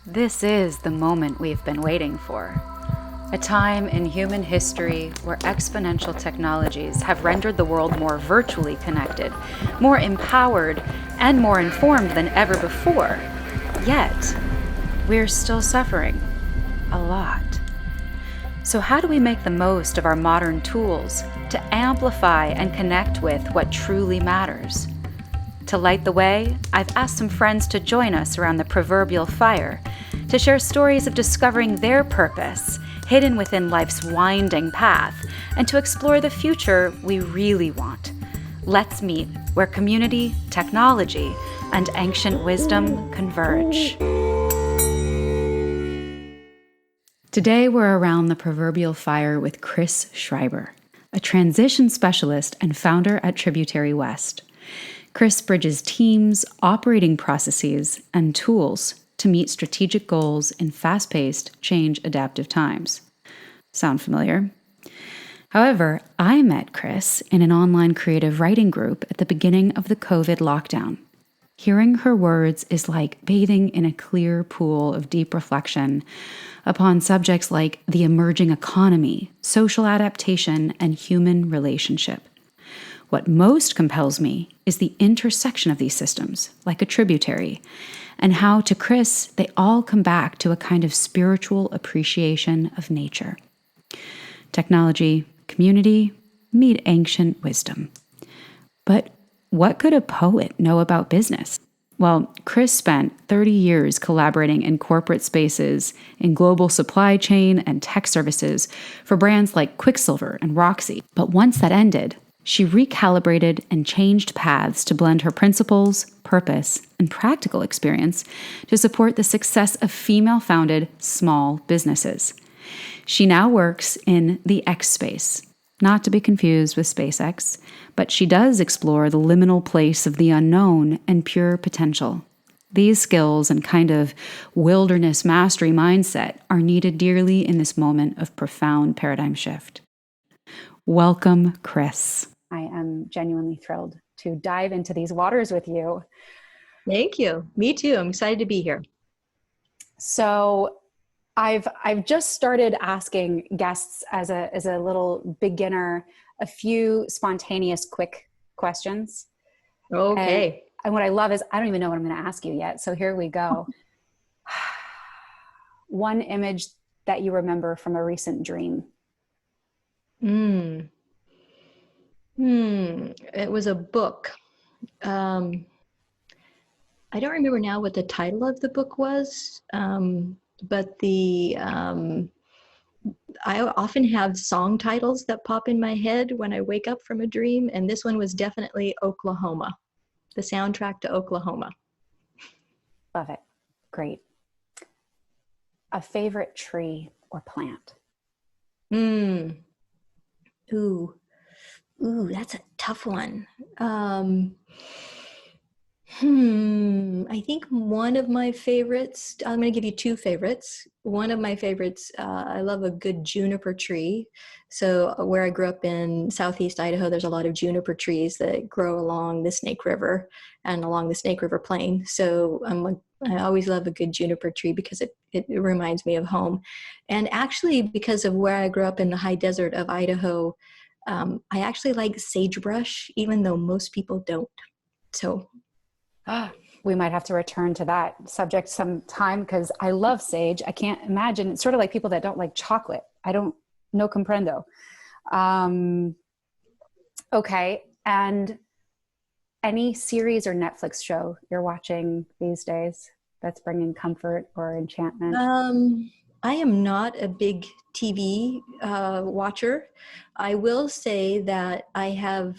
This is the moment we've been waiting for. A time in human history where exponential technologies have rendered the world more virtually connected, more empowered, and more informed than ever before. Yet, we're still suffering a lot. So, how do we make the most of our modern tools to amplify and connect with what truly matters? To light the way, I've asked some friends to join us around the proverbial fire to share stories of discovering their purpose hidden within life's winding path and to explore the future we really want. Let's meet where community, technology, and ancient wisdom converge. Today, we're around the proverbial fire with Chris Schreiber, a transition specialist and founder at Tributary West. Chris bridges teams, operating processes, and tools to meet strategic goals in fast-paced, change-adaptive times. Sound familiar? However, I met Chris in an online creative writing group at the beginning of the COVID lockdown. Hearing her words is like bathing in a clear pool of deep reflection upon subjects like the emerging economy, social adaptation, and human relationship. What most compels me is the intersection of these systems, like a tributary, and how, to Chris, they all come back to a kind of spiritual appreciation of nature. Technology, community, meet ancient wisdom. But what could a poet know about business? Well, Chris spent 30 years collaborating in corporate spaces, in global supply chain and tech services for brands like Quicksilver and Roxy. But once that ended, she recalibrated and changed paths to blend her principles, purpose, and practical experience to support the success of female-founded small businesses. She now works in the X space, not to be confused with SpaceX, but she does explore the liminal place of the unknown and pure potential. These skills and kind of wilderness mastery mindset are needed dearly in this moment of profound paradigm shift. Welcome, Chris. I am genuinely thrilled to dive into these waters with you. Thank you. Me too. I'm excited to be here. So I've just started asking guests as a little beginner a few spontaneous, quick questions. Okay. And what I love is I don't even know what I'm going to ask you yet. So here we go. One image that you remember from a recent dream. It was a book. I don't remember now what the title of the book was, but I often have song titles that pop in my head when I wake up from a dream, and this one was definitely Oklahoma, the soundtrack to Oklahoma. Love it. Great. A favorite tree or plant? Ooh, that's a tough one. I think one of my favorites, I'm going to give you two favorites. One of my favorites, I love a good juniper tree. So where I grew up in Southeast Idaho, there's a lot of juniper trees that grow along the Snake River and along the Snake River Plain. So I always love a good juniper tree because it reminds me of home. And actually, because of where I grew up in the high desert of Idaho, I actually like sagebrush, even though most people don't. So we might have to return to that subject sometime because I love sage. I can't imagine. It's sort of like people that don't like chocolate. No comprendo. Okay. And any series or Netflix show you're watching these days that's bringing comfort or enchantment? I am not a big TV watcher. I will say that I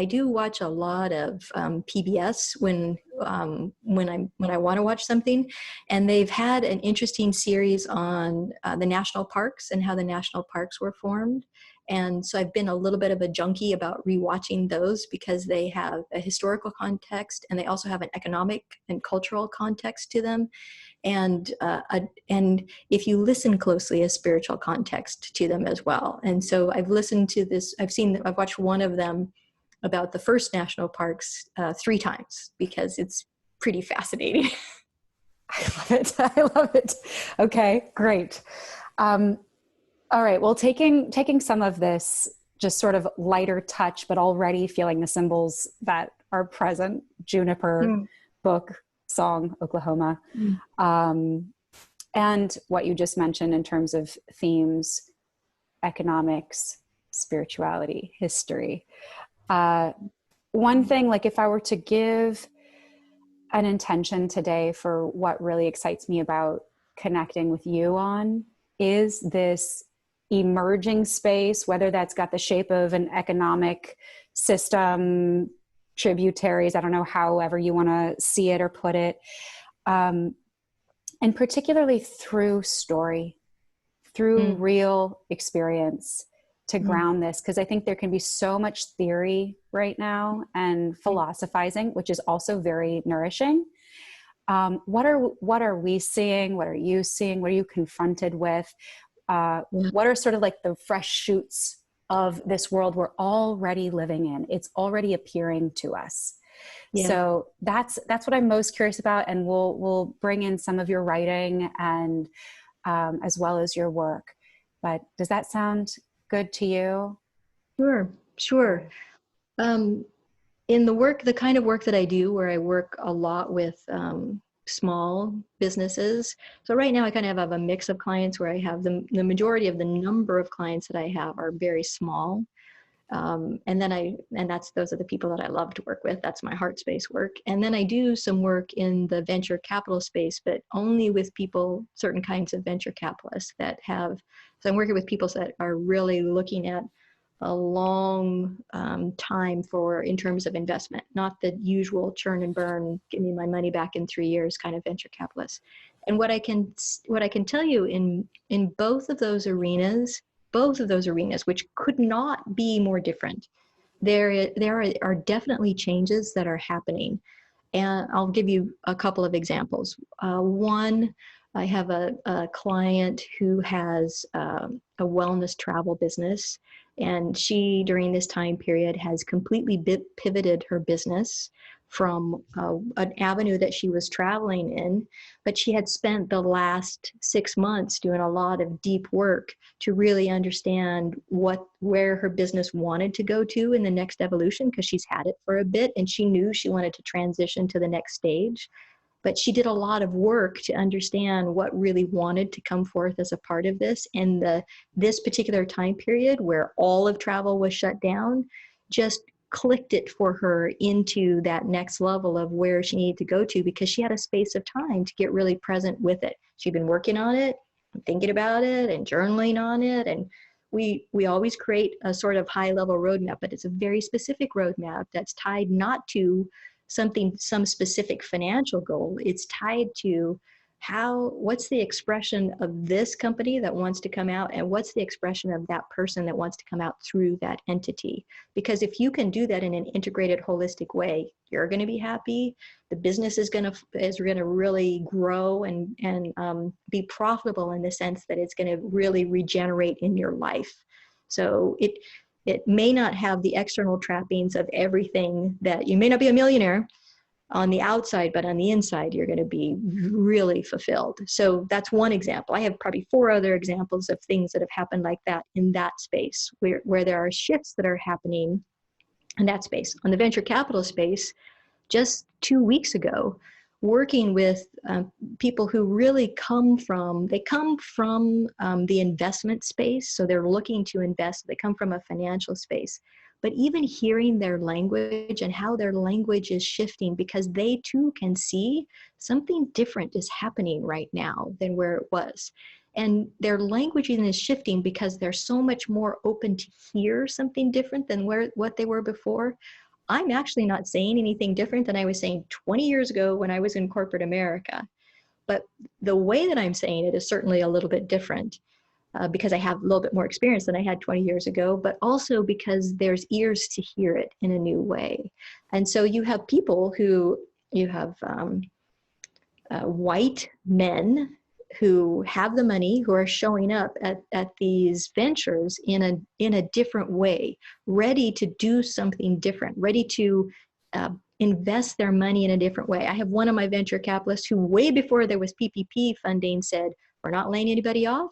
do watch a lot of PBS when I want to watch something, and they've had an interesting series on the national parks and how the national parks were formed. And so I've been a little bit of a junkie about rewatching those because they have a historical context and they also have an economic and cultural context to them. And if you listen closely, a spiritual context to them as well. And so I've listened to this. I've watched one of them about the first national parks 3 times because it's pretty fascinating. I love it. I love it. Okay, great. Um, all right. Well, taking some of this just sort of lighter touch, but already feeling the symbols that are present: juniper, Mm, book, song, Oklahoma, mm, um, and what you just mentioned in terms of themes, economics, spirituality, history. Uh, One thing, like if I were to give an intention today for what really excites me about connecting with you on, is this emerging space, whether that's got the shape of an economic system, tributaries, I don't know, however you want to see it or put it, um, and particularly through story, through mm, real experience, to mm. ground this, because I think there can be so much theory right now and philosophizing, which is also very nourishing. What are we seeing? What are you seeing? What are you confronted with? Yeah. What are sort of like the fresh shoots of this world we're already living in? It's already appearing to us. Yeah. So that's what I'm most curious about, and we'll bring in some of your writing and as well as your work. But does that sound good to you? Sure. Sure. Okay. Um, in the work, the kind of work that I do, where I work a lot with small businesses. So right now I kind of have a mix of clients where I have the majority of the number of clients that I have are very small. Those are the people that I love to work with. That's my heart space work. And then I do some work in the venture capital space, but only with people, certain kinds of venture capitalists that have, so I'm working with people that are really looking at a long time for in terms of investment, not the usual churn and burn, give me my money back in 3 years kind of venture capitalists. And what I can tell you in both of those arenas, which could not be more different, there are definitely changes that are happening. And I'll give you a couple of examples. One, I have a client who has a wellness travel business, and she, during this time period, has completely pivoted her business from an avenue that she was traveling in, but she had spent the last 6 months doing a lot of deep work to really understand where her business wanted to go to in the next evolution, because she's had it for a bit and she knew she wanted to transition to the next stage. But she did a lot of work to understand what really wanted to come forth as a part of this. And this particular time period where all of travel was shut down just clicked it for her into that next level of where she needed to go to, because she had a space of time to get really present with it. She'd been working on it, thinking about it, and journaling on it. And we always create a sort of high level roadmap, but it's a very specific roadmap that's tied not to some specific financial goal. It's tied to what's the expression of this company that wants to come out, and what's the expression of that person that wants to come out through that entity. Because if you can do that in an integrated, holistic way, you're going to be happy. The business is going to really grow and be profitable, in the sense that it's going to really regenerate in your life. So it may not have the external trappings of everything, that you may not be a millionaire on the outside, but on the inside, you're going to be really fulfilled. So that's one example. I have probably 4 other examples of things that have happened like that in that space, where there are shifts that are happening in that space. On the venture capital space, just 2 weeks ago, working with people who really come from the investment space. So they're looking to invest, they come from a financial space. But even hearing their language and how their language is shifting, because they too can see something different is happening right now than where it was. And their languaging is shifting because they're so much more open to hear something different than what they were before. I'm actually not saying anything different than I was saying 20 years ago when I was in corporate America. But the way that I'm saying it is certainly a little bit different, because I have a little bit more experience than I had 20 years ago, but also because there's ears to hear it in a new way. And so you have white men who have the money, who are showing up at these ventures in a different way, ready to do something different, ready to invest their money in a different way. I have one of my venture capitalists who, way before there was PPP funding, said, we're not laying anybody off.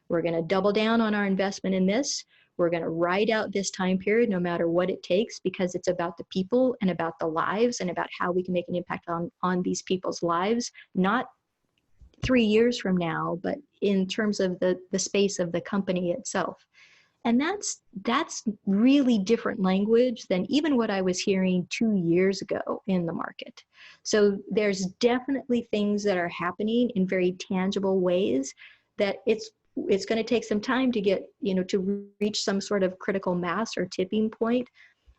We're going to double down on our investment in this. We're going to ride out this time period no matter what it takes, because it's about the people and about the lives and about how we can make an impact on these people's lives, not 3 years from now, but in terms of the space of the company itself. And that's really different language than even what I was hearing 2 years ago in the market. So there's definitely things that are happening in very tangible ways that it's going to take some time to get, to reach some sort of critical mass or tipping point.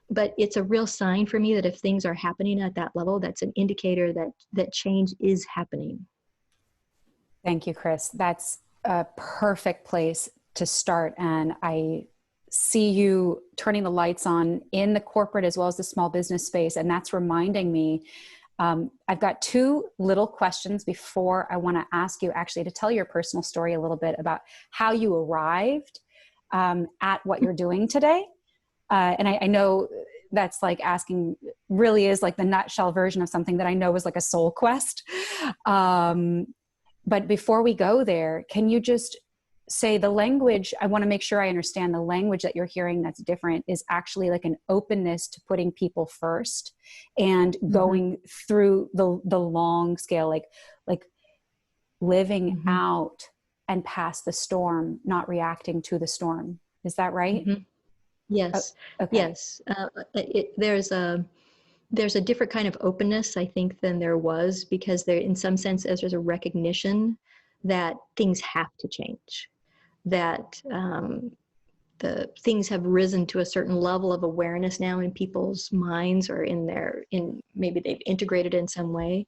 But it's a real sign for me that if things are happening at that level, that's an indicator that change is happening. Thank you, Chris. That's a perfect place to start. And I see you turning the lights on in the corporate as well as the small business space. And that's reminding me, I've got two little questions before I want to ask you actually to tell your personal story a little bit about how you arrived at what you're doing today. And I know that's like asking, really is like the nutshell version of something that I know is like a soul quest. But before we go there, can you just say the language, I want to make sure I understand the language that you're hearing that's different is actually like an openness to putting people first and going through the long scale, like living out and past the storm, not reacting to the storm. Is that right? Yes. Oh, okay. Yes. There's a different kind of openness, I think, than there was, because there, in some sense, there's a recognition that things have to change, that the things have risen to a certain level of awareness now in people's minds, or maybe they've integrated in some way,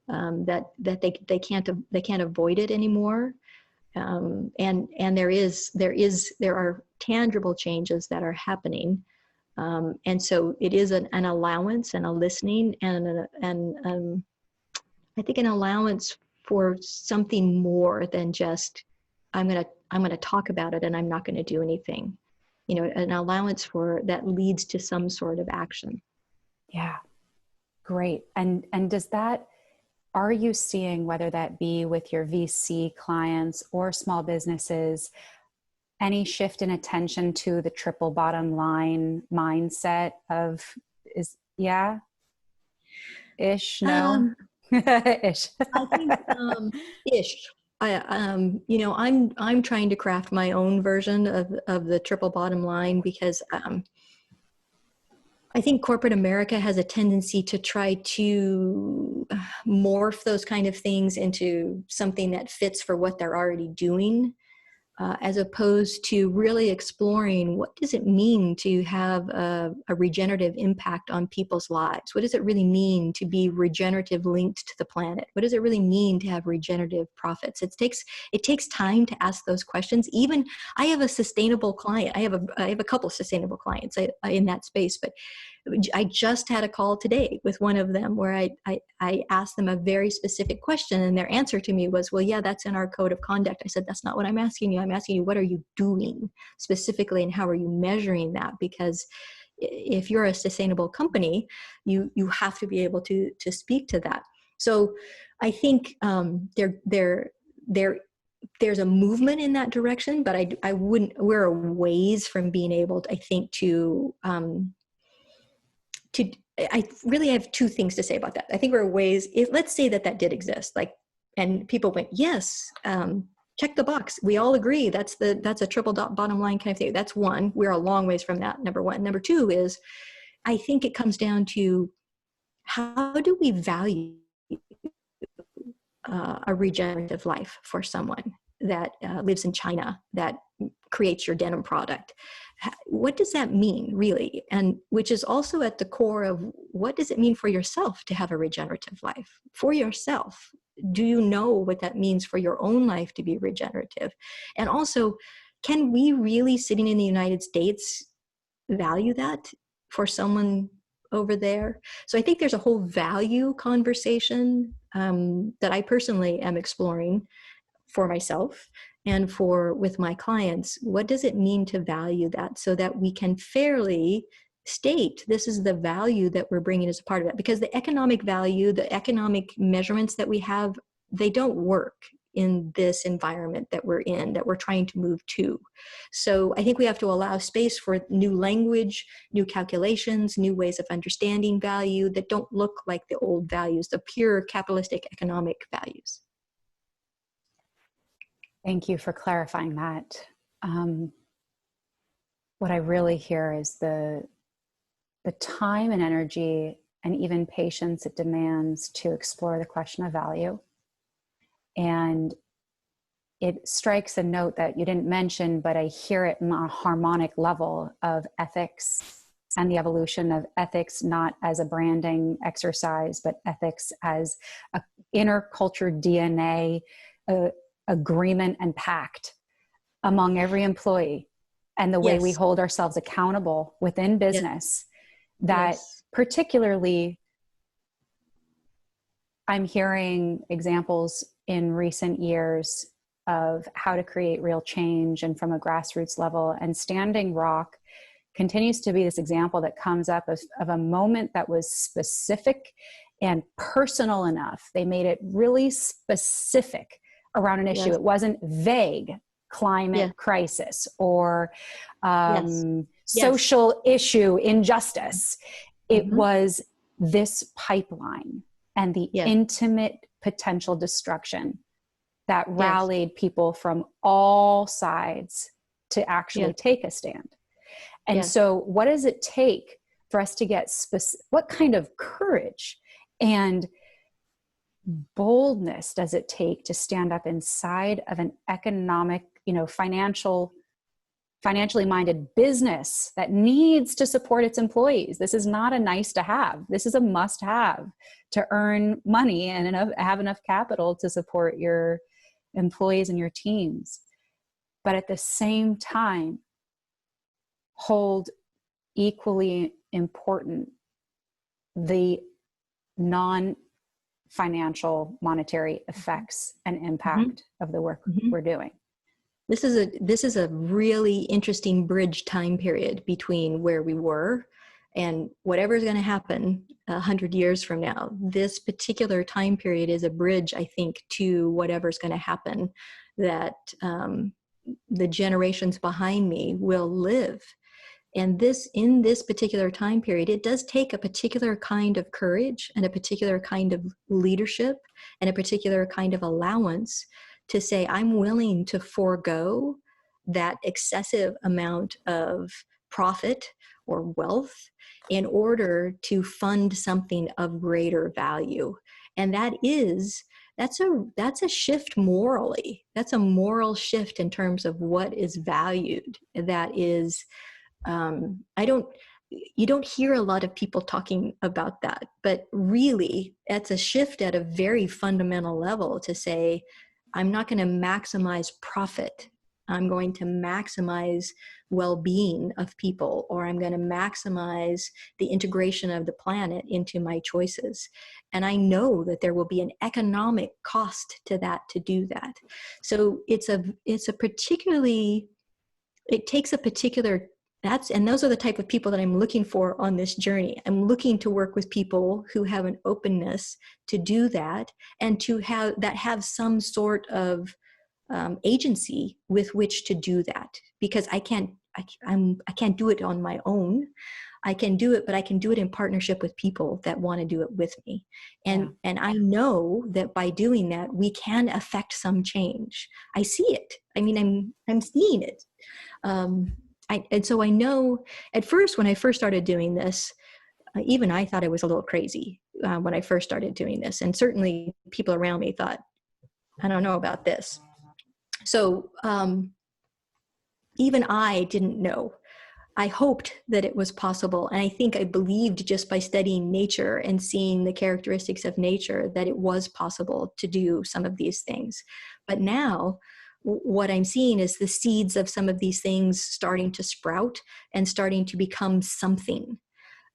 that they can't avoid it anymore. And there are tangible changes that are happening. And so it is an allowance and a listening and I think an allowance for something more than just, I'm going to talk about it and I'm not going to do anything, an allowance for that leads to some sort of action. Yeah. Great. And are you seeing, whether that be with your VC clients or small businesses, any shift in attention to the triple bottom line mindset of ish? No. Ish. I think ish. I'm trying to craft my own version of the triple bottom line, because I think corporate America has a tendency to try to morph those kind of things into something that fits for what they're already doing, as opposed to really exploring, what does it mean to have a regenerative impact on people's lives? What does it really mean to be regenerative linked to the planet? What does it really mean to have regenerative profits? It takes time to ask those questions. Even I have a sustainable client. I have a couple of sustainable clients in that space, but I just had a call today with one of them where I asked them a very specific question, and their answer to me was, well, yeah, that's in our code of conduct. I said, that's not what I'm asking you. I'm asking you, what are you doing specifically, and how are you measuring that? Because if you're a sustainable company, you have to be able to speak to that. So I think there's a movement in that direction, but we're a ways from being able to, I think, I really have two things to say about that. I think there are ways, let's say that did exist, and people went, yes, check the box. We all agree that's a triple bottom line kind of thing. That's one. We're a long ways from that, number one. Number two is, I think it comes down to, how do we value a regenerative life for someone that lives in China, that creates your denim product? What does that mean, really? And which is also at the core of, what does it mean for yourself to have a regenerative life? For yourself, do you know what that means for your own life to be regenerative? And also, can we really, sitting in the United States, value that for someone over there? So I think there's a whole value conversation that I personally am exploring for myself and with my clients. What does it mean to value that, so that we can fairly state, this is the value that we're bringing as a part of it. Because the economic value, the economic measurements that we have, they don't work in this environment that we're in, that we're trying to move to. So I think we have to allow space for new language, new calculations, new ways of understanding value that don't look like the old values, the pure capitalistic economic values. Thank you for clarifying that. What I really hear is the time and energy and even patience it demands to explore the question of value. And it strikes a note that you didn't mention, but I hear it on a harmonic level of ethics and the evolution of ethics, not as a branding exercise, but ethics as an interculture DNA agreement and pact among every employee, and the way we hold ourselves accountable within business. That particularly, I'm hearing examples in recent years of how to create real change and from a grassroots level. And Standing Rock continues to be this example that comes up of a moment that was specific and personal enough. They made it really specific around an issue. It wasn't vague, climate crisis or social issue injustice. It was this pipeline and the intimate potential destruction that rallied people from all sides to actually take a stand. And so what does it take for us to get what kind of courage and boldness does it take to stand up inside of an economic, financially minded business that needs to support its employees? This is not a nice to have. This is a must have to earn money and have enough capital to support your employees and your teams. But at the same time, hold equally important the non-financial monetary effects and impact of the work we're doing. This is a really interesting bridge time period between where we were and whatever's going to happen 100 years from now. This particular time period is a bridge, I think, to whatever's going to happen that the generations behind me will live. And in this particular time period, it does take a particular kind of courage and a particular kind of leadership and a particular kind of allowance to say, I'm willing to forego that excessive amount of profit or wealth in order to fund something of greater value. And that's a shift morally. That's a moral shift in terms of what is valued. That is, you don't hear a lot of people talking about that, but really that's a shift at a very fundamental level to say, I'm not going to maximize profit. I'm going to maximize well-being of people, or I'm going to maximize the integration of the planet into my choices. And I know that there will be an economic cost to that, to do that. So it takes a particular, and those are the type of people that I'm looking for on this journey. I'm looking to work with people who have an openness to do that and to have some sort of agency with which to do that, because I can't do it on my own. I can do it, but I can do it in partnership with people that want to do it with me. And I know that by doing that, we can affect some change. I see it. I mean, I'm seeing it. And so I know at first, when I first started doing this, even I thought I was a little crazy when I first started doing this. And certainly people around me thought, I don't know about this. So even I didn't know. I hoped that it was possible. And I think I believed just by studying nature and seeing the characteristics of nature that it was possible to do some of these things. But now what I'm seeing is the seeds of some of these things starting to sprout and starting to become something.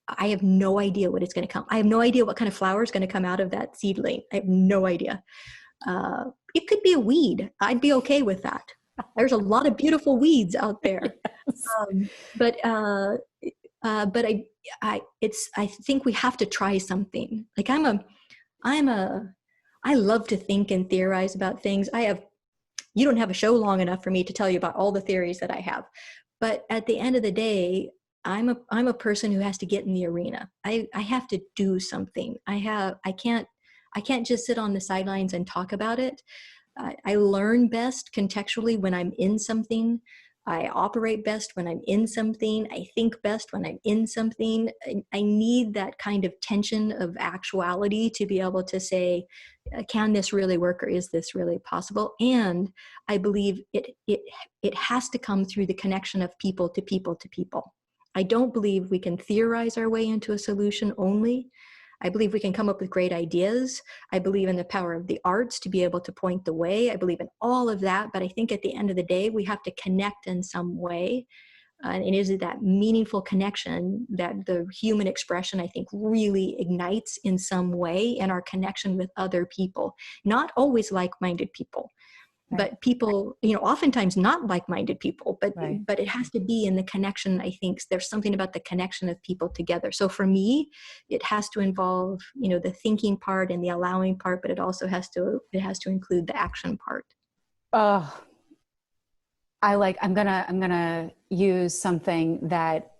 I have no idea what it's going to come. I have no idea what kind of flower is going to come out of that seedling. I have no idea. It could be a weed. I'd be okay with that. There's a lot of beautiful weeds out there. But But I think we have to try something. Like I love to think and theorize about things. You don't have a show long enough for me to tell you about all the theories that I have. But at the end of the day, I'm a person who has to get in the arena. I have to do something. I can't just sit on the sidelines and talk about it. I learn best contextually when I'm in something. I operate best when I'm in something. I think best when I'm in something. I need that kind of tension of actuality to be able to say, can this really work, or is this really possible? And I believe it has to come through the connection of people to people to people. I don't believe we can theorize our way into a solution only. I believe we can come up with great ideas. I believe in the power of the arts to be able to point the way. I believe in all of that. But I think at the end of the day, we have to connect in some way. And it is that meaningful connection that the human expression, I think, really ignites in some way in our connection with other people, not always like-minded people. Right. But people, oftentimes not like-minded people, but Right. but it has to be in the connection. I think there's something about the connection of people together. So for me, it has to involve, the thinking part and the allowing part, but it also has to include the action part. Oh, I'm gonna use something that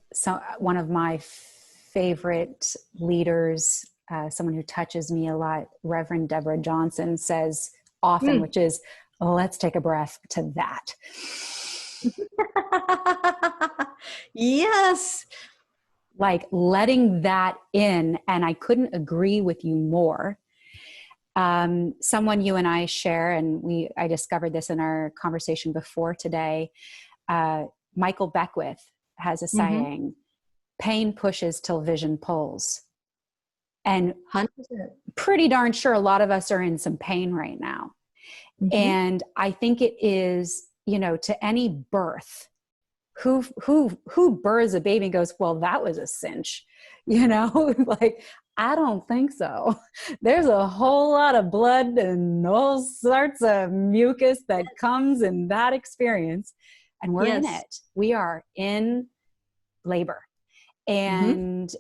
one of my favorite leaders, someone who touches me a lot, Reverend Deborah Johnson, says often, which is, let's take a breath to that. Yes. Like letting that in. And I couldn't agree with you more. Someone you and I share, and I discovered this in our conversation before today. Michael Beckwith has a saying, pain pushes till vision pulls. And 100%. pretty darn sure a lot of us are in some pain right now. And I think it is, to any birth, who births a baby and goes, well, that was a cinch, like, I don't think so. There's a whole lot of blood and all sorts of mucus that comes in that experience. And we're in it. We are in labor. And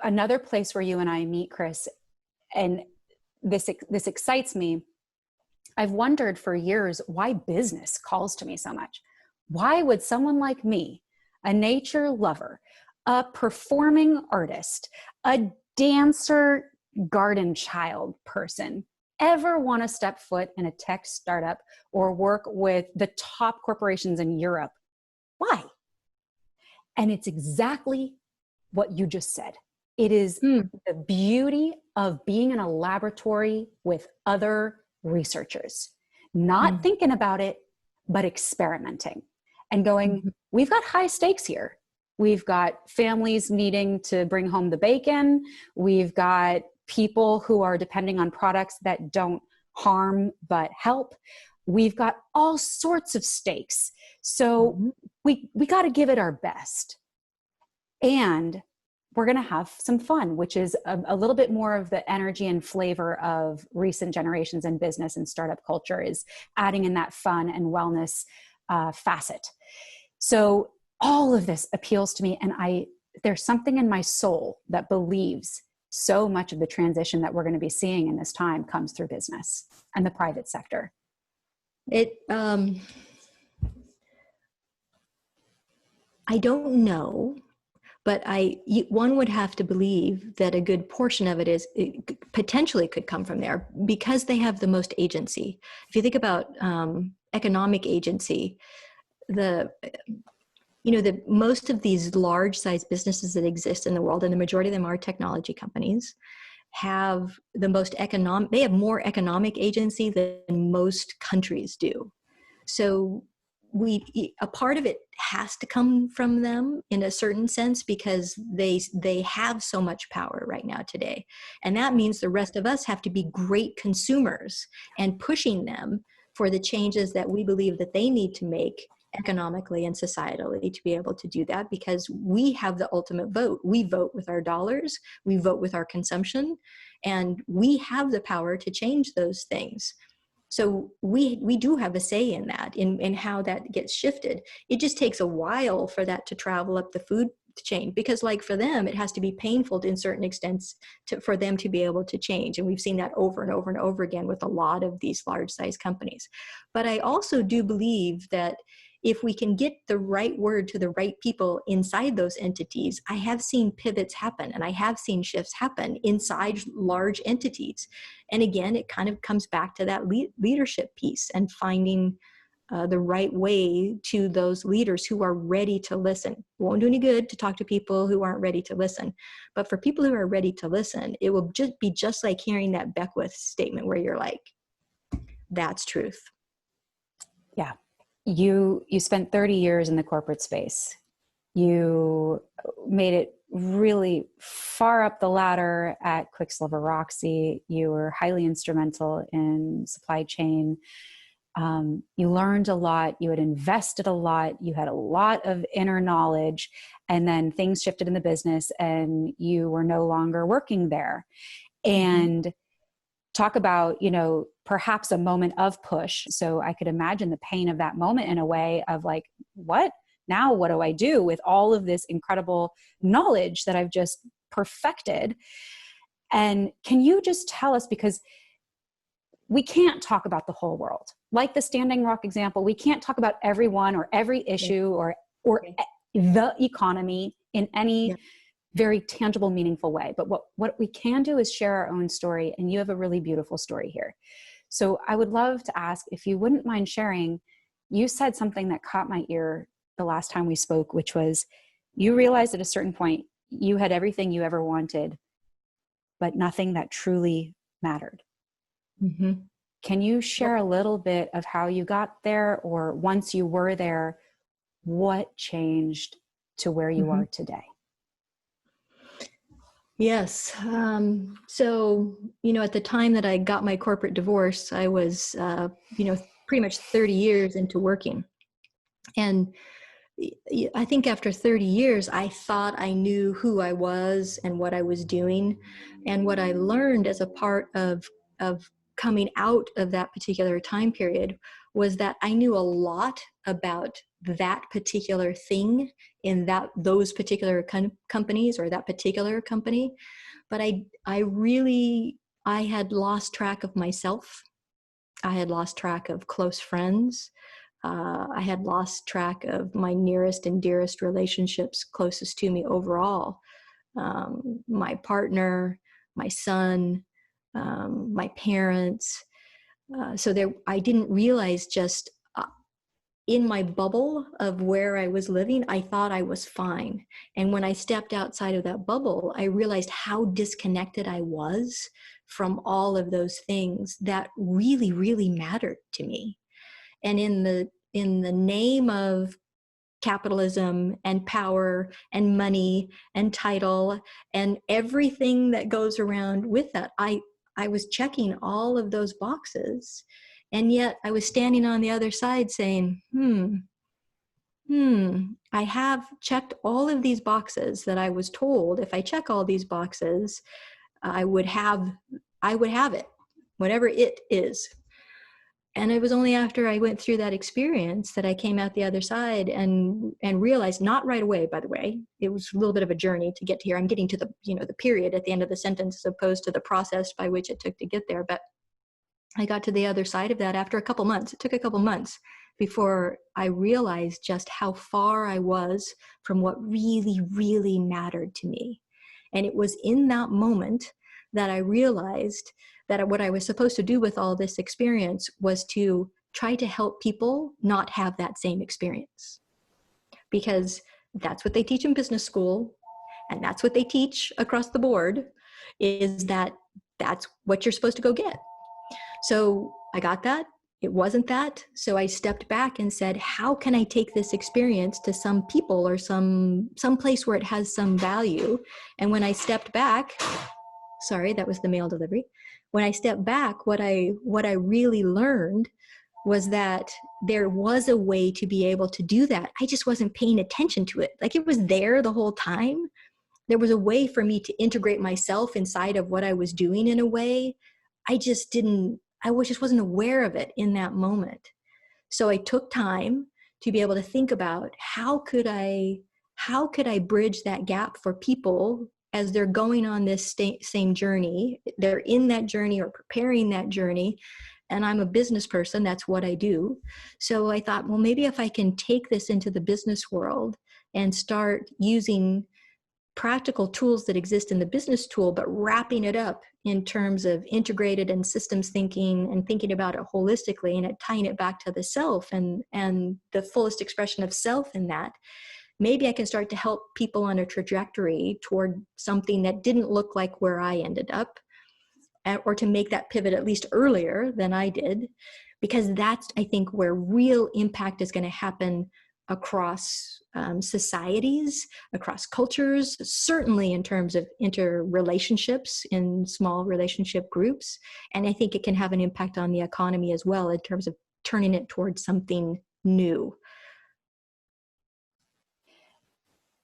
another place where you and I meet, Chris, and this excites me. I've wondered for years why business calls to me so much. Why would someone like me, a nature lover, a performing artist, a dancer, garden child person, ever want to step foot in a tech startup or work with the top corporations in Europe? Why? And it's exactly what you just said. It is the beauty of being in a laboratory with other researchers, not thinking about it, but experimenting and going, we've got high stakes here. We've got families needing to bring home the bacon. We've got people who are depending on products that don't harm but help. We've got all sorts of stakes. So we got to give it our best. And we're going to have some fun, which is a little bit more of the energy and flavor of recent generations in business and startup culture, is adding in that fun and wellness facet. So all of this appeals to me. And there's something in my soul that believes so much of the transition that we're going to be seeing in this time comes through business and the private sector. I don't know. But one would have to believe that a good portion of it potentially could come from there because they have the most agency. If you think about economic agency, the most of these large size businesses that exist in the world, and the majority of them are technology companies, have they have more economic agency than most countries do. So a part of it has to come from them in a certain sense because they have so much power right now today. And that means the rest of us have to be great consumers and pushing them for the changes that we believe that they need to make economically and societally to be able to do that, because we have the ultimate vote. We vote with our dollars, we vote with our consumption, and we have the power to change those things. So we do have a say in that, in how that gets shifted. It just takes a while for that to travel up the to change, because like for them, it has to be painful to, in certain extents for them to be able to change. And we've seen that over and over and over again with a lot of these large size companies. But I also do believe that if we can get the right word to the right people inside those entities, I have seen pivots happen, and I have seen shifts happen inside large entities. And again, it kind of comes back to that leadership piece and finding the right way to those leaders who are ready to listen. It won't do any good to talk to people who aren't ready to listen. But for people who are ready to listen, it will just be just like hearing that Beckwith statement where you're like, that's truth. Yeah. You spent 30 years in the corporate space. You made it really far up the ladder at Quicksilver Roxy. You were highly instrumental in supply chain. You learned a lot. You had invested a lot. You had a lot of inner knowledge, and then things shifted in the business and you were no longer working there. And talk about, perhaps a moment of push. So I could imagine the pain of that moment in a way of like, what? Now what do I do with all of this incredible knowledge that I've just perfected? And can you just tell us, because we can't talk about the whole world. Like the Standing Rock example, we can't talk about everyone or every issue or the economy in any very tangible, meaningful way. But what we can do is share our own story, and you have a really beautiful story here. So I would love to ask if you wouldn't mind sharing. You said something that caught my ear the last time we spoke, which was you realized at a certain point you had everything you ever wanted, but nothing that truly mattered. Mm-hmm. Can you share a little bit of how you got there, or once you were there, what changed to where you are today? Yes. So, at the time that I got my corporate divorce, I was, pretty much 30 years into working. And I think after 30 years, I thought I knew who I was and what I was doing. And what I learned as a part of coming out of that particular time period was that I knew a lot about that particular thing in those particular companies or that particular company. But I had lost track of myself. I had lost track of close friends. I had lost track of my nearest and dearest relationships closest to me overall. My partner, my son, my parents. I didn't realize just in my bubble of where I was living, I thought I was fine. And when I stepped outside of that bubble, I realized how disconnected I was from all of those things that really, really mattered to me. And in the name of capitalism and power and money and title and everything that goes around with that, I was checking all of those boxes. And yet I was standing on the other side saying, I have checked all of these boxes that I was told if I check all these boxes, I would have it, whatever it is. And it was only after I went through that experience that I came out the other side and realized, not right away, by the way, it was a little bit of a journey to get to here. I'm getting to the period at the end of the sentence as opposed to the process by which it took to get there. But I got to the other side of that after a couple months. It took a couple months before I realized just how far I was from what really, really mattered to me. And it was in that moment that I realized that what I was supposed to do with all this experience was to try to help people not have that same experience. Because that's what they teach in business school, and that's what they teach across the board, is that that's what you're supposed to go get. So I got that. It wasn't that. So I stepped back and said, how can I take this experience to some people or some place where it has some value? And when I stepped back, sorry, that was the mail delivery. When I stepped back, what I really learned was that there was a way to be able to do that. I just wasn't paying attention to it. Like, it was there the whole time. There was a way for me to integrate myself inside of what I was doing in a way. I just wasn't aware of it in that moment. So I took time to be able to think about how could I how could I bridge that gap for people as they're going on this same journey? They're in that journey or preparing that journey. And I'm a business person, that's what I do. So I thought, well, maybe if I can take this into the business world and start using practical tools that exist in the business tool, but wrapping it up in terms of integrated and systems thinking and thinking about it holistically and tying it back to the self and the fullest expression of self in that, maybe I can start to help people on a trajectory toward something that didn't look like where I ended up, or to make that pivot at least earlier than I did, because that's, I think, where real impact is going to happen across societies, across cultures, certainly in terms of interrelationships in small relationship groups. And I think it can have an impact on the economy as well in terms of turning it towards something new.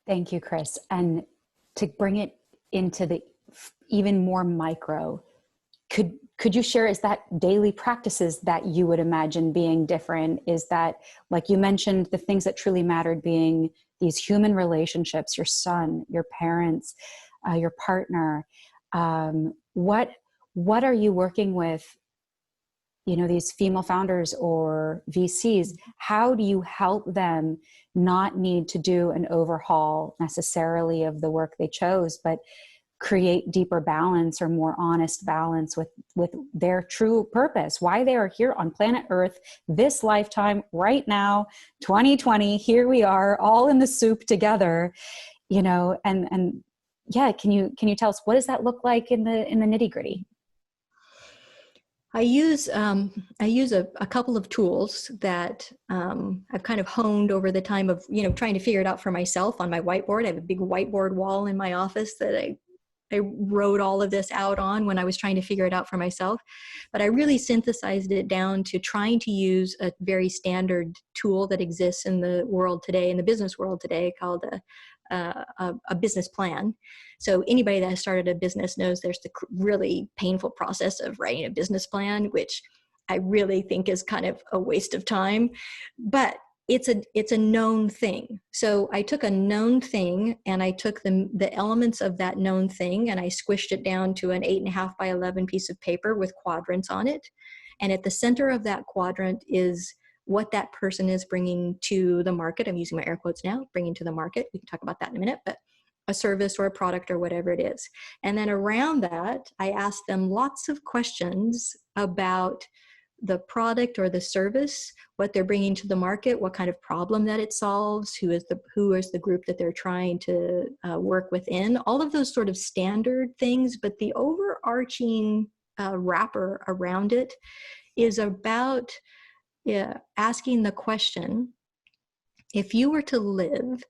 Thank you, Chris. And to bring it into the even more micro, could you share, is that daily practices that you would imagine being different? Is that, like you mentioned, the things that truly mattered being these human relationships, your son, your parents, your partner? What are you working with, these female founders or VCs? How do you help them not need to do an overhaul necessarily of the work they chose, but create deeper balance or more honest balance with their true purpose, why they are here on planet Earth this lifetime right now, 2020, here we are all in the soup together, and yeah, can you tell us, what does that look like in the nitty gritty? I use a couple of tools that I've kind of honed over the time of trying to figure it out for myself on my whiteboard. I have a big whiteboard wall in my office that I wrote all of this out on when I was trying to figure it out for myself. But I really synthesized it down to trying to use a very standard tool that exists in the world today, in the business world today, called a business plan. So anybody that has started a business knows there's the really painful process of writing a business plan, which I really think is kind of a waste of time. But it's a known thing. So I took a known thing and I took the elements of that known thing and I squished it down to an 8.5 by 11 piece of paper with quadrants on it. And at the center of that quadrant is what that person is bringing to the market. I'm using my air quotes now, bringing to the market. We can talk about that in a minute, but a service or a product or whatever it is. And then around that, I asked them lots of questions about the product or the service, what they're bringing to the market, what kind of problem that it solves, who is the group that they're trying to work within, all of those sort of standard things. But the overarching wrapper around it is about asking the question, if you were to live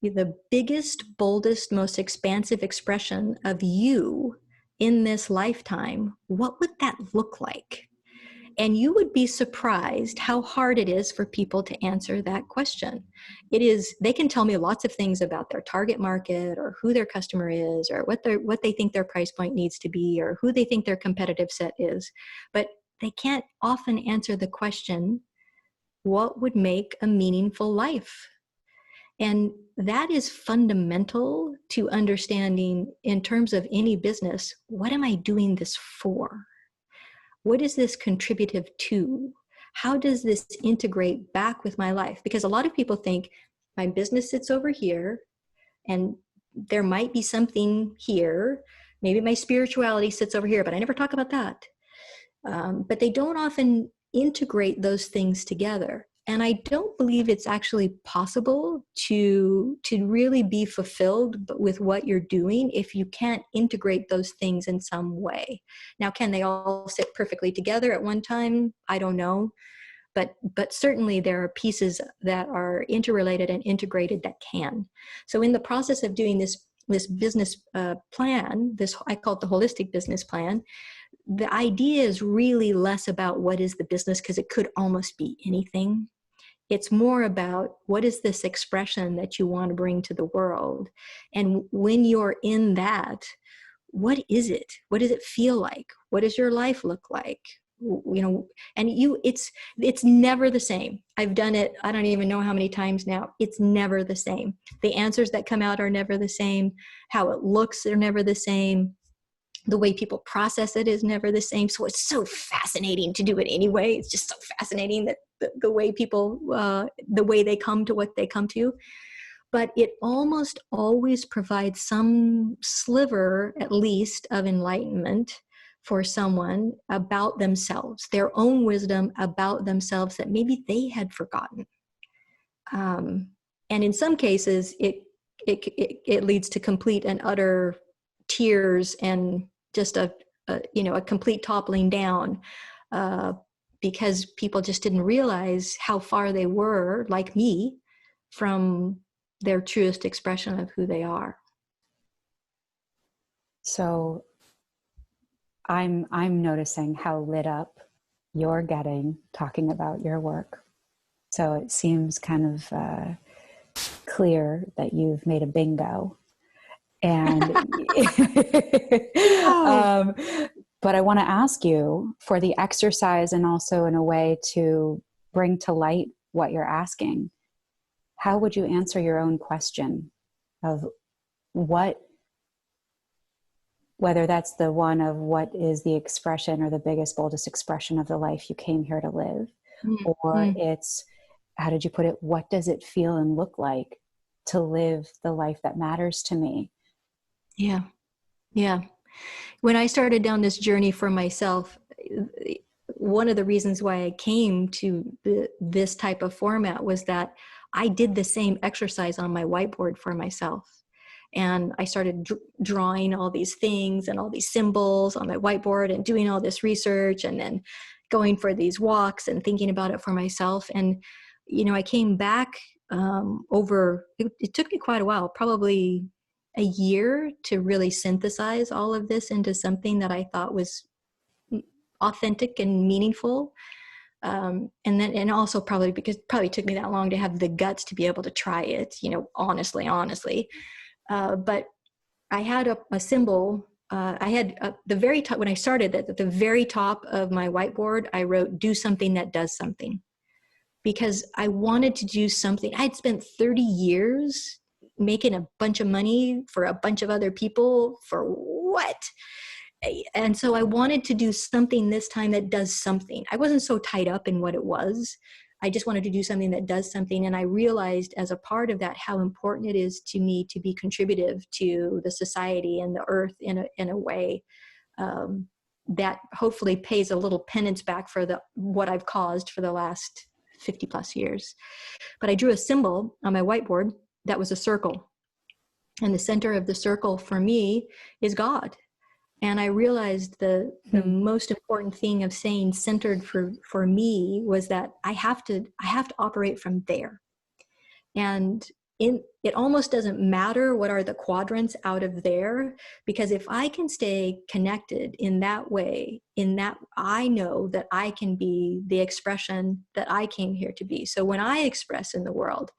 the biggest, boldest, most expansive expression of you in this lifetime, what would that look like? And you would be surprised how hard it is for people to answer that question. They can tell me lots of things about their target market or who their customer is or what they think their price point needs to be or who they think their competitive set is. But they can't often answer the question, what would make a meaningful life? And that is fundamental to understanding, in terms of any business, what am I doing this for? What is this contributive to? How does this integrate back with my life? Because a lot of people think my business sits over here and there might be something here. Maybe my spirituality sits over here, but I never talk about that. But they don't often integrate those things together. And I don't believe it's actually possible to really be fulfilled with what you're doing if you can't integrate those things in some way. Now, can they all sit perfectly together at one time? I don't know. But certainly there are pieces that are interrelated and integrated that can. So in the process of doing this business plan, I call it the holistic business plan, the idea is really less about what is the business, because it could almost be anything. It's more about what is this expression that you want to bring to the world. And when you're in that, what is it? What does it feel like? What does your life look like? and it's never the same. I've done it, I don't even know how many times now. It's never the same. The answers that come out are never the same. How it looks are never the same. The way people process it is never the same. So it's so fascinating to do it anyway. It's just so fascinating that the way people, the way they come to what they come to. But it almost always provides some sliver, at least, of enlightenment for someone about themselves, their own wisdom about themselves that maybe they had forgotten. And in some cases, it leads to complete and utter tears and just a complete toppling down, because people just didn't realize how far they were, like me, from their truest expression of who they are. So I'm noticing how lit up you're getting talking about your work. So it seems kind of clear that you've made a bingo. And but I want to ask you for the exercise, and also in a way to bring to light what you're asking. How would you answer your own question of whether that's the one of what is the expression or the biggest, boldest expression of the life you came here to live, or it's, how did you put it? What does it feel and look like to live the life that matters to me? Yeah. Yeah. When I started down this journey for myself, one of the reasons why I came to this type of format was that I did the same exercise on my whiteboard for myself. And I started drawing all these things and all these symbols on my whiteboard and doing all this research, and then going for these walks and thinking about it for myself. And, I came back it took me quite a while, probably a year, to really synthesize all of this into something that I thought was authentic and meaningful. And also probably because it probably took me that long to have the guts to be able to try it, honestly. But I had a symbol. I had the very top, when I started, at the very top of my whiteboard, I wrote, "Do something that does something." Because I wanted to do something. I'd spent 30 years making a bunch of money for a bunch of other people for what? And so I wanted to do something this time that does something. I wasn't so tied up in what it was. I just wanted to do something that does something. And I realized as a part of that, how important it is to me to be contributive to the society and the earth in a way that hopefully pays a little penance back for what I've caused for the last 50 plus years. But I drew a symbol on my whiteboard that was a circle. And the center of the circle for me is God. And I realized the most important thing of saying centered for me was that I have to operate from there. And it almost doesn't matter what are the quadrants out of there, because if I can stay connected in that way, I know that I can be the expression that I came here to be. So when I express in the world,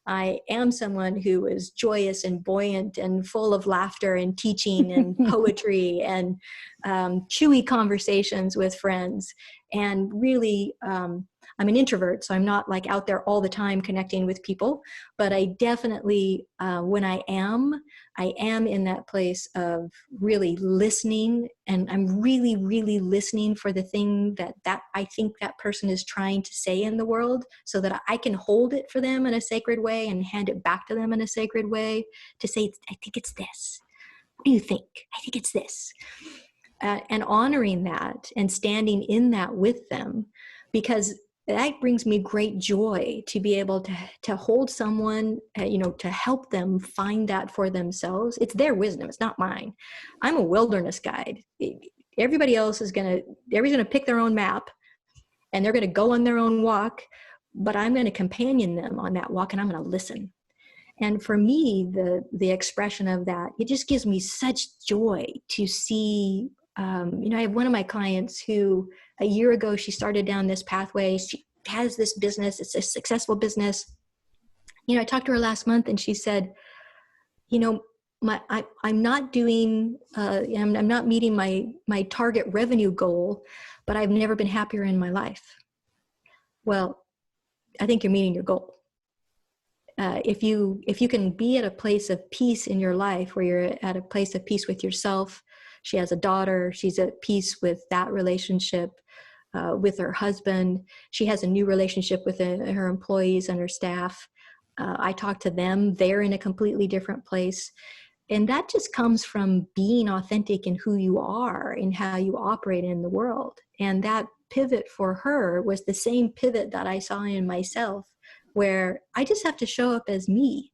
I am someone who is joyous and buoyant and full of laughter and teaching and poetry and chewy conversations with friends. And really, I'm an introvert, so I'm not like out there all the time connecting with people. But I definitely, when I am in that place of really listening, and I'm really, really listening for the thing that I think that person is trying to say in the world, so that I can hold it for them in a sacred way and hand it back to them in a sacred way to say, I think it's this. What do you think? I think it's this. And honoring that and standing in that with them, because that brings me great joy to be able to hold someone, to help them find that for themselves. It's their wisdom. It's not mine. I'm a wilderness guide. Everybody else everybody's going to pick their own map and they're going to go on their own walk, but I'm going to companion them on that walk and I'm going to listen. And for me, the expression of that, it just gives me such joy to see. I have one of my clients who a year ago, she started down this pathway. She has this business. It's a successful business. I talked to her last month and she said, I'm not doing, I'm not meeting my target revenue goal, but I've never been happier in my life. Well, I think you're meeting your goal. If you can be at a place of peace in your life, where you're at a place of peace with yourself. She has a daughter. She's at peace with that relationship, with her husband. She has a new relationship with her employees and her staff. I talk to them. They're in a completely different place. And that just comes from being authentic in who you are and how you operate in the world. And that pivot for her was the same pivot that I saw in myself, where I just have to show up as me.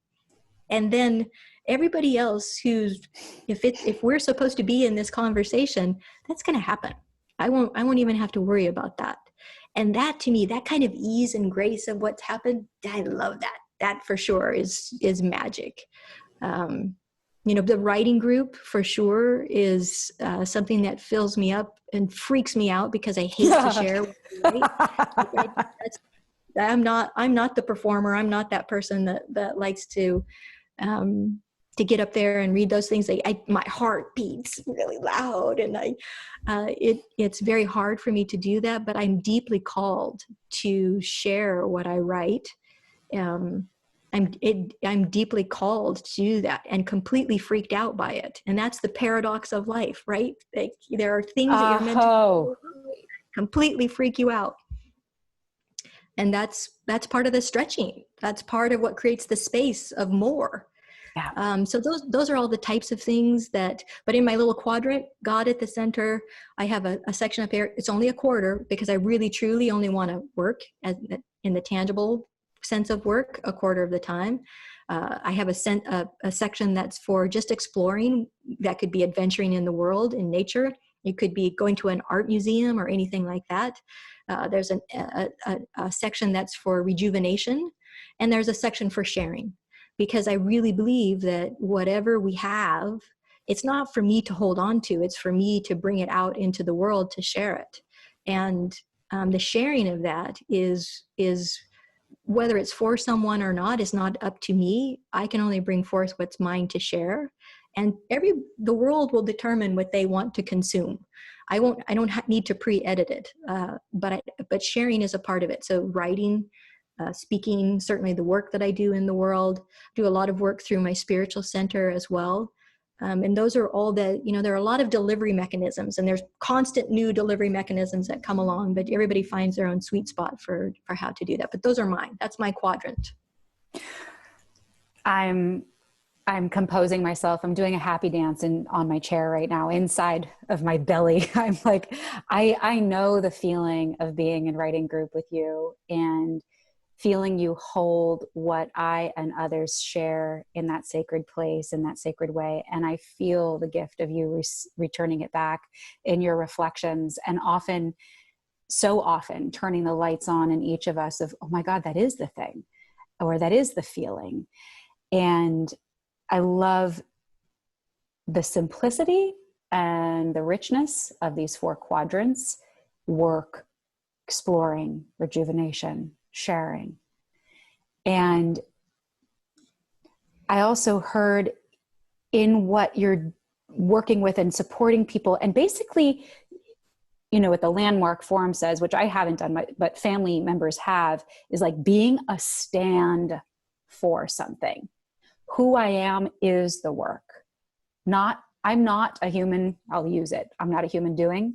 And then everybody else if we're supposed to be in this conversation, that's going to happen. I won't even have to worry about that. And that, to me, that kind of ease and grace of what's happened, I love that. That for sure is magic. The writing group for sure is something that fills me up and freaks me out, because I hate to share what I write. I'm not the performer. I'm not that person that likes to get up there and read those things. My heart beats really loud, and it's very hard for me to do that. But I'm deeply called to share what I write. I'm deeply called to do that, and completely freaked out by it. And that's the paradox of life, right? Like, there are things that you're meant to do, completely freak you out. And that's part of the stretching. That's part of what creates the space of more. Yeah. So those are all the types of things but in my little quadrant, God at the center, I have a section up here. It's only a quarter, because I really truly only want to work in the tangible sense of work a quarter of the time. I have a section that's for just exploring. That could be adventuring in the world, in nature. It could be going to an art museum or anything like that. There's a section that's for rejuvenation, and there's a section for sharing, because I really believe that whatever we have, it's not for me to hold on to. It's for me to bring it out into the world, to share it. And the sharing of that is whether it's for someone or not is not up to me. I can only bring forth what's mine to share, and the world will determine what they want to consume. I don't need to pre-edit it, but sharing is a part of it. So writing, speaking, certainly the work that I do in the world, do a lot of work through my spiritual center as well. And those are all there are a lot of delivery mechanisms, and there's constant new delivery mechanisms that come along, but everybody finds their own sweet spot for how to do that. But those are mine. That's my quadrant. I'm composing myself. I'm doing a happy dance on my chair right now, inside of my belly. I'm like, I know the feeling of being in writing group with you, and feeling you hold what I and others share in that sacred place, in that sacred way. And I feel the gift of you returning it back in your reflections, and so often turning the lights on in each of us of, oh my God, that is the thing, or that is the feeling. And I love the simplicity and the richness of these 4 quadrants: work, exploring, rejuvenation, sharing. And I also heard in what you're working with and supporting people, and basically, what the Landmark Forum says, which I haven't done, but family members have, is like being a stand for something. Who I am is the work. I'm not a human, I'll use it. I'm not a human doing.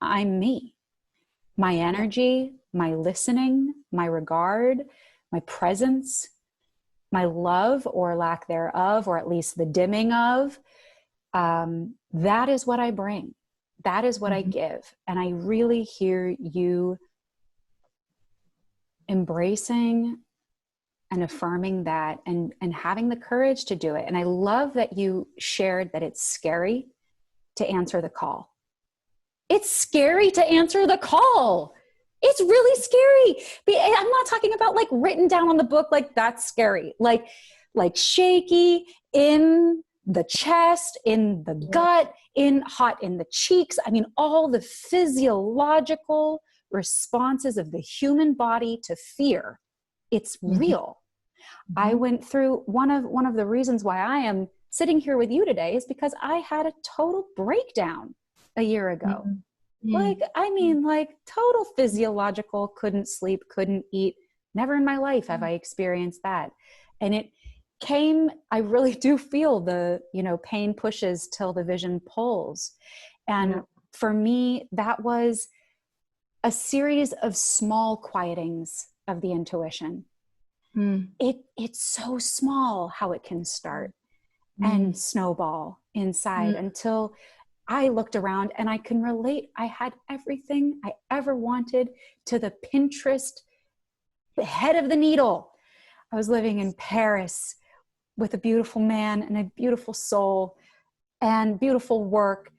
I'm me. My energy, my listening, my regard, my presence, my love or lack thereof, or at least the dimming of, that is what I bring. That is what I give. And I really hear you embracing and affirming that, and having the courage to do it. And I love that you shared that it's scary to answer the call. It's scary to answer the call. It's really scary. I'm not talking about like written down on the book, like that's scary. Like shaky in the chest, in the gut, hot in the cheeks. I mean, all the physiological responses of the human body to fear. It's real. I went through one of the reasons why I am sitting here with you today is because I had a total breakdown a year ago. Like, I mean, like total physiological, couldn't sleep, couldn't eat. Never in my life have I experienced that. And it came, I really do feel the, pain pushes till the vision pulls. And for me, that was a series of small quietings of the intuition. It's so small how it can start and snowball inside until I looked around and I can relate. I had everything I ever wanted to the Pinterest, the head of the needle. I was living in Paris with a beautiful man and a beautiful soul and beautiful work.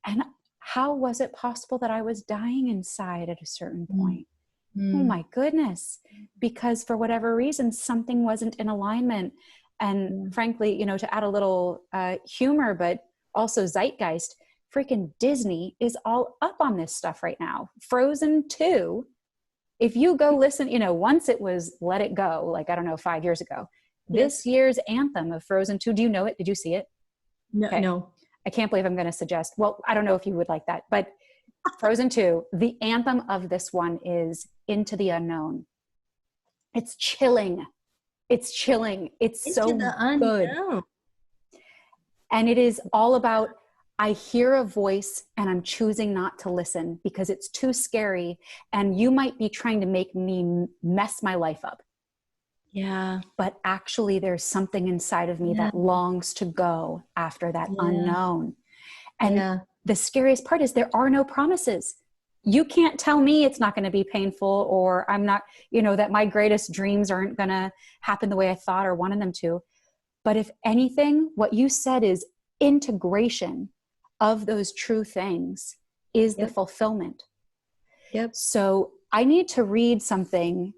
And how was it possible that I was dying inside at a certain point? Oh my goodness. Because for whatever reason, something wasn't in alignment. And frankly, to add a little humor, but also zeitgeist, freaking Disney is all up on this stuff right now. Frozen 2. If you go listen, once it was Let It Go, like, I don't know, 5 years ago, this year's anthem of Frozen 2, do you know it? Did you see it? No, okay. No. I can't believe I'm going to suggest, well, I don't know if you would like that, but Frozen 2, the anthem of this one is Into the Unknown. It's chilling. It's chilling. It's Into so the good. unknown. And it is all about, I hear a voice and I'm choosing not to listen because it's too scary. And you might be trying to make me mess my life up. Yeah. But actually there's something inside of me that longs to go after that unknown. And the scariest part is there are no promises. You can't tell me it's not going to be painful, or I'm not, that my greatest dreams aren't going to happen the way I thought or wanted them to. But if anything, what you said is integration of those true things is the fulfillment. So I need to read something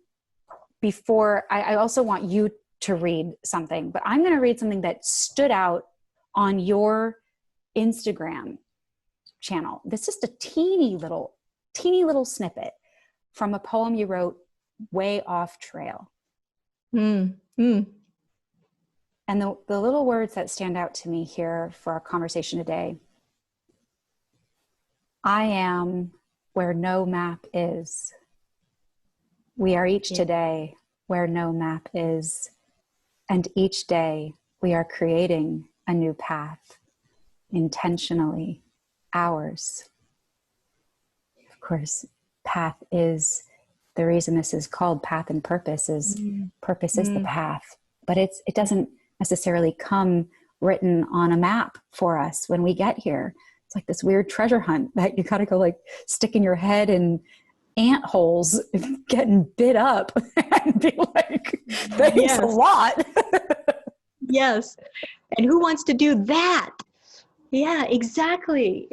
before I also want you to read something, but I'm going to read something that stood out on your Instagram channel. This is just a teeny little snippet from a poem you wrote, Way Off Trail. And the little words that stand out to me here for our conversation today: I am where no map is. We are each today where no map is. And each day we are creating a new path, intentionally ours. Of course, path is the reason this is called Path and Purpose is purpose is the path, but it doesn't necessarily come written on a map for us when we get here. It's like this weird treasure hunt that you gotta go like stick in your head and ant holes getting bit up and be like, thanks a lot. Yes. And who wants to do that? Yeah, exactly.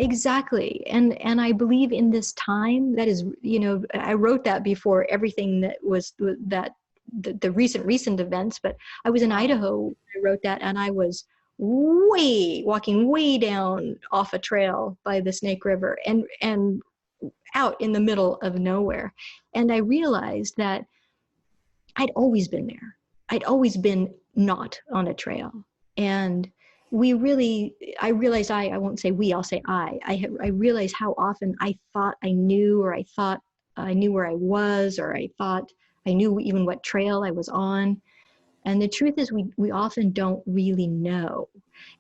And I believe in this time that is, I wrote that before everything that was that the recent events, but I was in Idaho. I wrote that, and I was walking way down off a trail by the Snake River and out in the middle of nowhere. And I realized that I'd always been there. I'd always been not on a trail. And I realized I won't say we, I'll say I realized how often I thought I knew, or I thought I knew where I was, or I thought I knew even what trail I was on. And the truth is we often don't really know.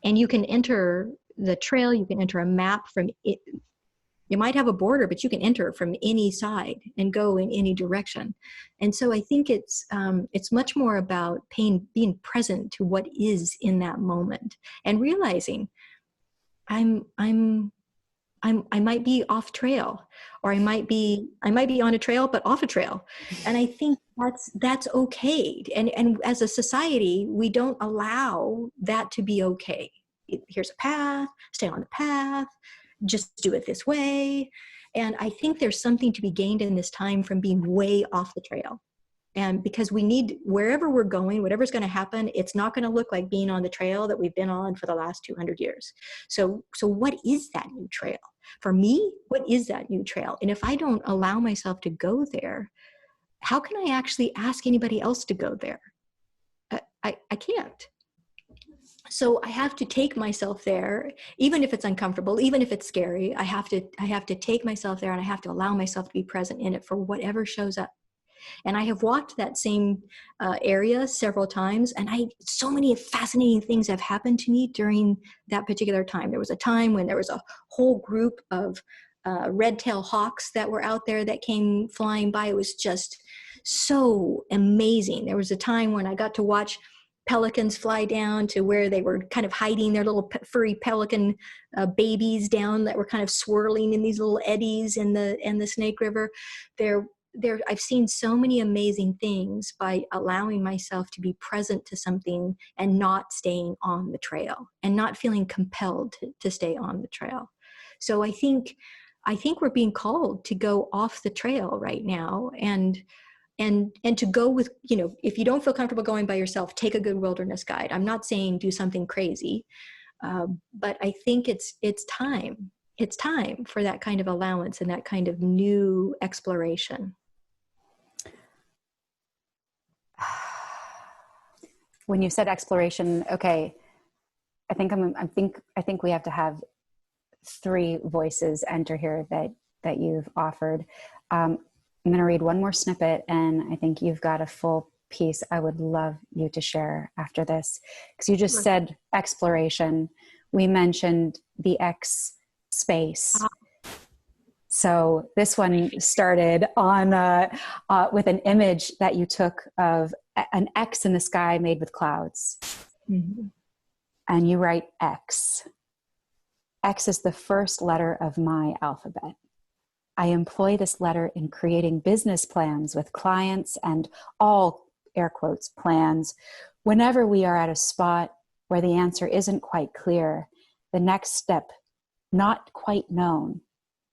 And you can enter the trail, you can enter a map from it. You might have a border, but you can enter from any side and go in any direction. And so I think it's much more about being present to what is in that moment, and realizing I might be off trail, or I might be on a trail but off a trail. And I think that's okay. And as a society, we don't allow that to be okay. Here's a path, stay on the path, just do it this way. And I think there's something to be gained in this time from being way off the trail. And because we need, wherever we're going, whatever's going to happen, it's not going to look like being on the trail that we've been on for the last 200 years. So what is that new trail? For me, what is that new trail? And if I don't allow myself to go there, how can I actually ask anybody else to go there? I can't. So I have to take myself there, even if it's uncomfortable, even if it's scary. I have to take myself there, and I have to allow myself to be present in it for whatever shows up. And I have walked that same area several times, and so many fascinating things have happened to me during that particular time. There was a time when there was a whole group of red-tailed hawks that were out there that came flying by. It was just so amazing. There was a time when I got to watch pelicans fly down to where they were kind of hiding their little furry pelican babies down that were kind of swirling in these little eddies in the Snake River. I've seen so many amazing things by allowing myself to be present to something and not staying on the trail and not feeling compelled to stay on the trail. So I think we're being called to go off the trail right now, and to go with, if you don't feel comfortable going by yourself, take a good wilderness guide. I'm not saying do something crazy, but I think it's time. It's time for that kind of allowance and that kind of new exploration. When you said exploration, okay, I think we have to have 3 voices enter here that you've offered. I'm going to read one more snippet, and I think you've got a full piece I would love you to share after this. Because you just said exploration. We mentioned the X space. So this one started on with an image that you took of an X in the sky made with clouds. Mm-hmm. And you write X. X is the first letter of my alphabet. I employ this letter in creating business plans with clients and all, air quotes, plans. Whenever we are at a spot where the answer isn't quite clear, the next step not quite known,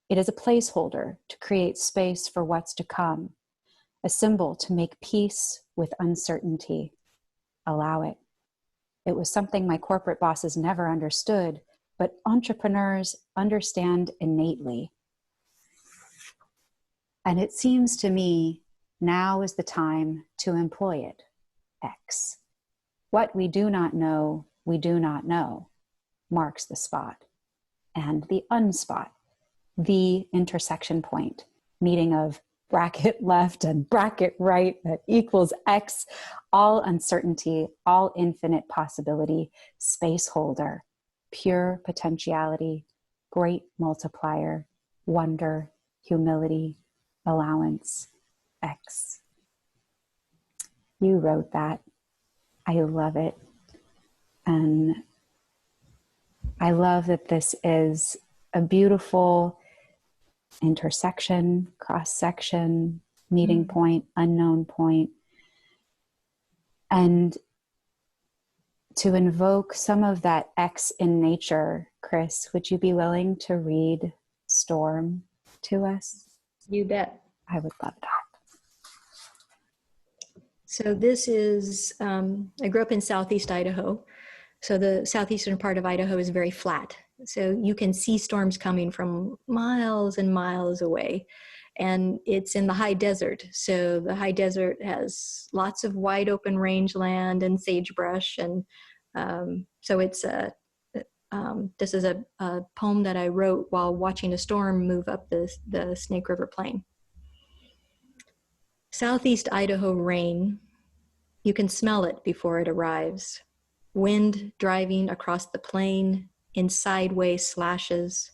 it is a placeholder to create space for what's to come, a symbol to make peace with uncertainty. Allow it. It was something my corporate bosses never understood, but entrepreneurs understand innately. And it seems to me now is the time to employ it. X. What we do not know, marks the spot. And the unspot, the intersection point, meeting of bracket left and bracket right that equals X, all uncertainty, all infinite possibility, space holder, pure potentiality, great multiplier, wonder, humility, allowance, X. You wrote that. I love it. And I love that this is a beautiful intersection, cross-section, meeting point, unknown point. And to invoke some of that X in nature, Chris, would you be willing to read Storm to us? You bet. I would love that. So this is, I grew up in Southeast Idaho. So the southeastern part of Idaho is very flat. So you can see storms coming from miles and miles away. And it's in the high desert. So the high desert has lots of wide open rangeland and sagebrush. And so it's this is a poem that I wrote while watching a storm move up the Snake River Plain. Southeast Idaho rain, you can smell it before it arrives. Wind driving across the plain in sideways slashes,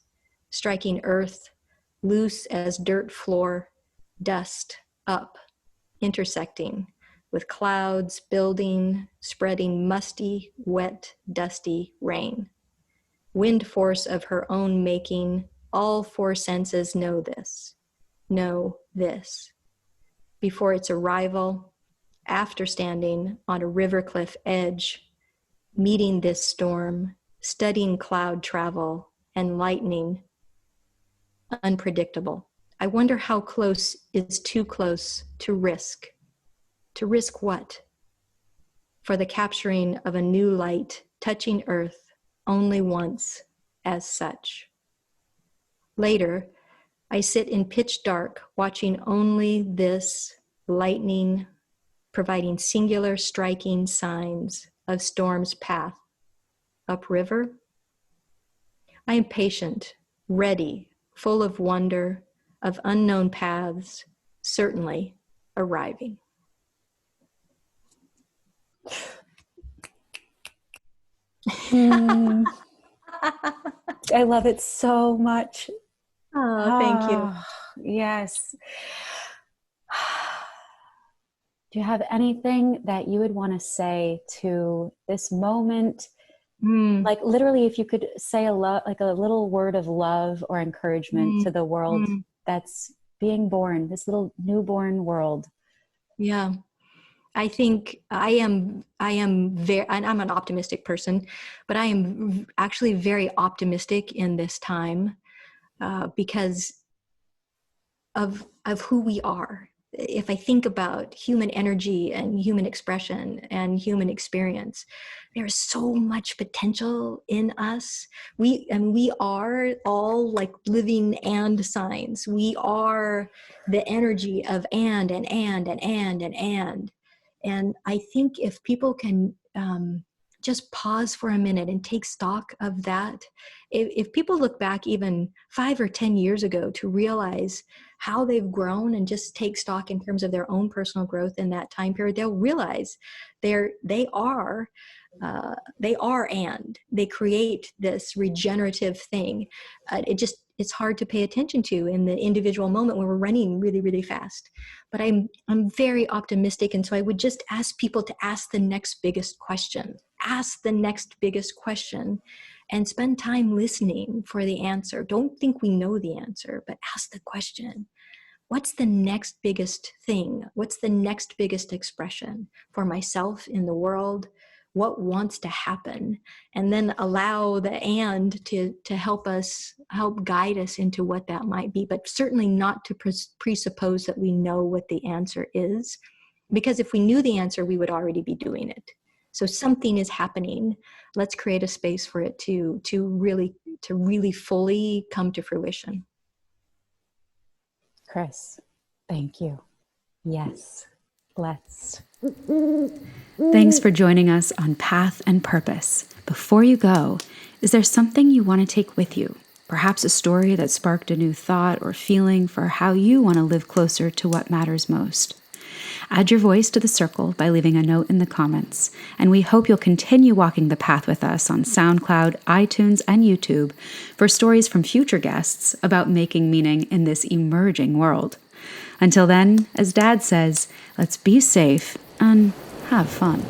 striking earth, loose as dirt floor, dust up, intersecting with clouds building, spreading musty, wet, dusty rain. Wind force of her own making, all 4 senses know this. Before its arrival, after standing on a river cliff edge, meeting this storm, studying cloud travel and lightning, unpredictable. I wonder how close is too close to risk. To risk what? For the capturing of a new light, touching earth only once as such. Later, I sit in pitch dark, watching only this lightning, providing singular striking signs of storm's path, upriver. I am patient, ready, full of wonder, of unknown paths, certainly arriving. I love it so much. Oh, thank you. Yes. Do you have anything that you would want to say to this moment? Like literally, if you could say like a little word of love or encouragement to the world that's being born, this little newborn world. Yeah. I think I am very, and I'm an optimistic person, but I am actually very optimistic in this time because of who we are. If I think about human energy and human expression and human experience, there is so much potential in us. We are all like living and signs. We are the energy of and. And I think if people can just pause for a minute and take stock of that, if people look back even 5 or 10 years ago to realize how they've grown and just take stock in terms of their own personal growth in that time period, they'll realize they are and they create this regenerative thing. It's hard to pay attention to in the individual moment when we're running really, really fast. But I'm very optimistic, and so I would just ask people to ask the next biggest question. Ask the next biggest question and spend time listening for the answer. Don't think we know the answer, but ask the question. What's the next biggest thing? What's the next biggest expression for myself in the world? What wants to happen? And then allow the and to help guide us into what that might be, but certainly not to presuppose that we know what the answer is, because if we knew the answer, we would already be doing it. So something is happening. Let's create a space for it to really fully come to fruition. Chris, thank you. Yes, let's. Thanks for joining us on Path and Purpose. Before you go, is there something you want to take with you? Perhaps a story that sparked a new thought or feeling for how you want to live closer to what matters most. Add your voice to the circle by leaving a note in the comments, and we hope you'll continue walking the path with us on SoundCloud, iTunes, and YouTube for stories from future guests about making meaning in this emerging world. Until then, as Dad says, let's be safe and have fun.